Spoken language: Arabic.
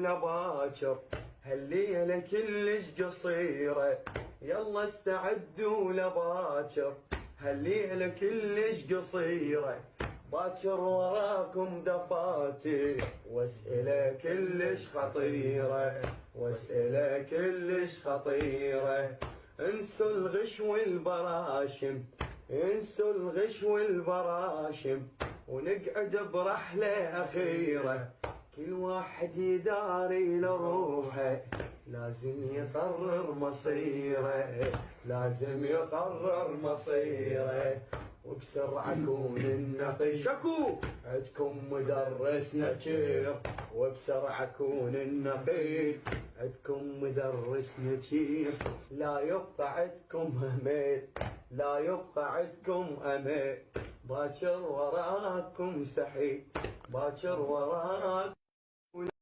باكر هالليلة كلش قصيرة، يلا استعدوا لباكر هالليلة كلش قصيرة. باكر وراكم دفاتر واسئلة كلش خطيرة، واسئلة كلش خطيرة. انسوا الغش والبراشم، انسوا الغش والبراشم، ونقعد برحلة أخيرة. كل واحد يداري لروحه، لازم يقرر مصيره، لازم يقرر مصيره. وبسرعة كون النقي شكو عدكم مدرسنا شير، وبسرعة كون النقي عدكم مدرسنا شير. لا يبقى عدكم همل، لا يبقى عدكم امل. باكر وراكم سحيب، باكر وراكم